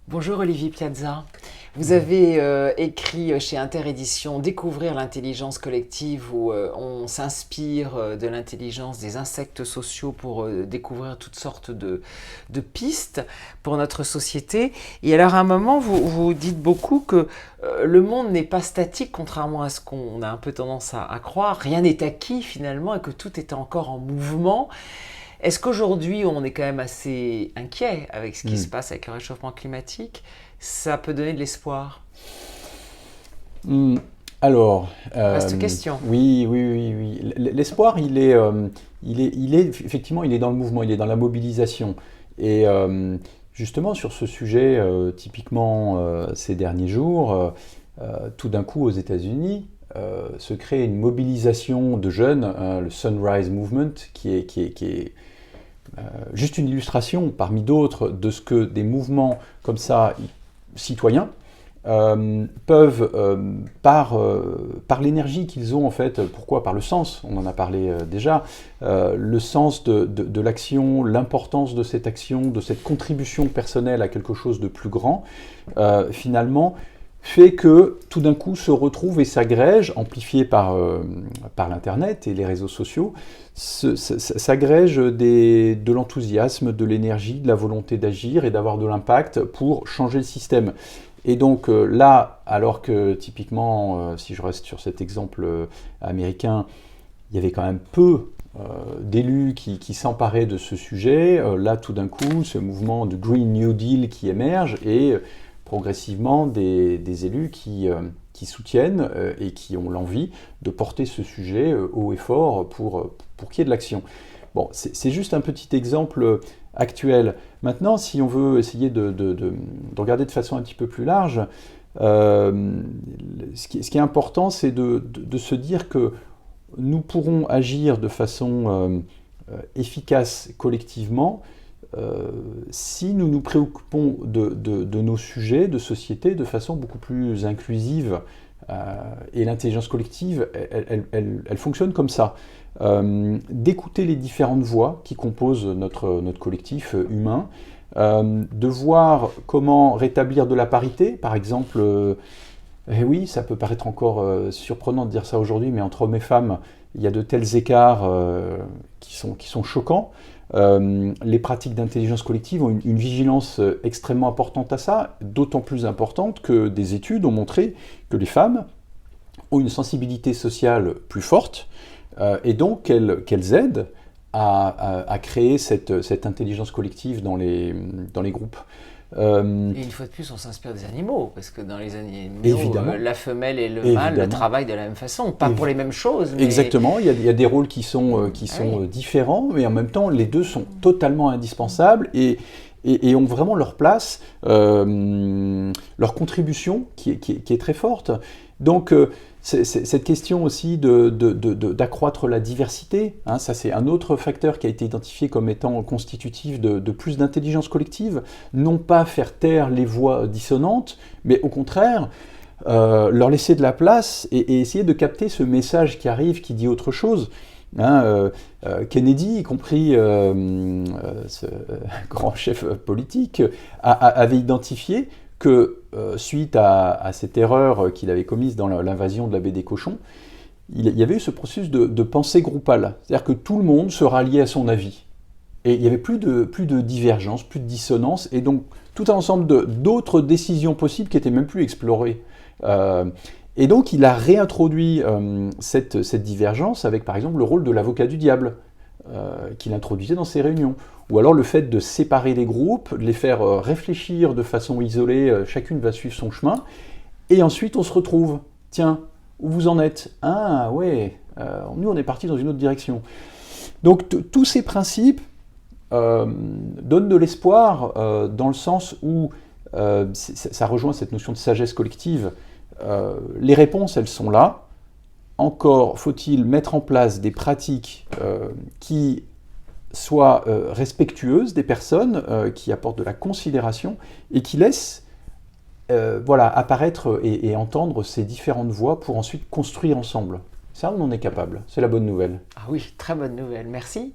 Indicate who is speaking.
Speaker 1: Bonjour Olivier Piazza. Vous avez écrit chez Interédition Découvrir l'intelligence collective où on s'inspire de l'intelligence des insectes sociaux pour découvrir toutes sortes de pistes pour notre société. Et alors à un moment, vous dites beaucoup que le monde n'est pas statique, contrairement à ce qu'on a un peu tendance à croire. Rien n'est acquis finalement et que tout est encore en mouvement. Est-ce qu'aujourd'hui, on est quand même assez inquiet avec ce qui se passe avec le réchauffement climatique? Ça peut donner de l'espoir.
Speaker 2: Hmm, Alors,
Speaker 1: Vaste question.
Speaker 2: oui. L'espoir, effectivement, il est dans le mouvement, il est dans la mobilisation. Et justement, sur ce sujet, typiquement ces derniers jours, tout d'un coup aux États-Unis, se crée une mobilisation de jeunes, le Sunrise Movement, qui est juste une illustration parmi d'autres de ce que des mouvements comme ça, citoyens, peuvent, par l'énergie qu'ils ont en fait, pourquoi? Par le sens, on en a parlé déjà, le sens de l'action, l'importance de cette action, de cette contribution personnelle à quelque chose de plus grand, finalement, fait que tout d'un coup se retrouve et s'agrège, amplifié par l'Internet et les réseaux sociaux, s'agrège de l'enthousiasme, de l'énergie, de la volonté d'agir et d'avoir de l'impact pour changer le système. Et donc là, alors que typiquement, si je reste sur cet exemple américain, il y avait quand même peu d'élus qui s'emparaient de ce sujet, là tout d'un coup, ce mouvement de Green New Deal qui émerge et progressivement des élus qui soutiennent et qui ont l'envie de porter ce sujet haut et fort pour qu'il y ait de l'action. Bon, c'est juste un petit exemple actuel. Maintenant, si on veut essayer de regarder de façon un petit peu plus large, ce qui est important, c'est de se dire que nous pourrons agir de façon efficace collectivement si nous nous préoccupons de nos sujets de société de façon beaucoup plus inclusive. Et l'intelligence collective, elle fonctionne comme ça. D'écouter les différentes voix qui composent notre collectif humain, de voir comment rétablir de la parité, par exemple, eh oui, ça peut paraître encore surprenant de dire ça aujourd'hui, mais entre hommes et femmes, il y a de tels écarts qui sont choquants. Les pratiques d'intelligence collective ont une vigilance extrêmement importante à ça, d'autant plus importante que des études ont montré que les femmes ont une sensibilité sociale plus forte et donc qu'elles aident à créer cette intelligence collective dans les groupes.
Speaker 1: Et une fois de plus, on s'inspire des animaux, parce que dans les animaux,
Speaker 2: Évidemment,
Speaker 1: la femelle et le mâle
Speaker 2: évidemment.
Speaker 1: travaillent de la même façon. Pas pour les mêmes choses, mais...
Speaker 2: Exactement, il y a des rôles qui
Speaker 1: Ah
Speaker 2: sont
Speaker 1: oui.
Speaker 2: différents, mais en même temps, les deux sont totalement indispensables et ont vraiment leur place, leur contribution qui est très forte. Donc, cette question aussi d'accroître la diversité, hein, ça c'est un autre facteur qui a été identifié comme étant constitutif de plus d'intelligence collective, non pas faire taire les voix dissonantes, mais au contraire, leur laisser de la place et essayer de capter ce message qui arrive, qui dit autre chose. Hein, Kennedy, y compris ce grand chef politique, avait identifié que suite à cette erreur qu'il avait commise dans l'invasion de la baie des Cochons, il y avait eu ce processus de pensée groupale. C'est-à-dire que tout le monde se ralliait à son avis. Et il n'y avait plus de divergence, plus de dissonance, et donc tout un ensemble d'autres décisions possibles qui n'étaient même plus explorées. Euh, et donc il a réintroduit cette divergence avec par exemple le rôle de l'avocat du diable qu'il introduisait dans ses réunions. Ou alors le fait de séparer les groupes, de les faire réfléchir de façon isolée, chacune va suivre son chemin, et ensuite on se retrouve. Tiens, où vous en êtes? Ah ouais, nous on est parti dans une autre direction. Donc tous ces principes donnent de l'espoir dans le sens où ça rejoint cette notion de sagesse collective. Les réponses, elles sont là. Encore faut-il mettre en place des pratiques qui soient respectueuses des personnes, qui apportent de la considération et qui laissent voilà, apparaître et entendre ces différentes voix pour ensuite construire ensemble. Ça, on en est capable. C'est la bonne nouvelle.
Speaker 1: Ah oui, très bonne nouvelle. Merci.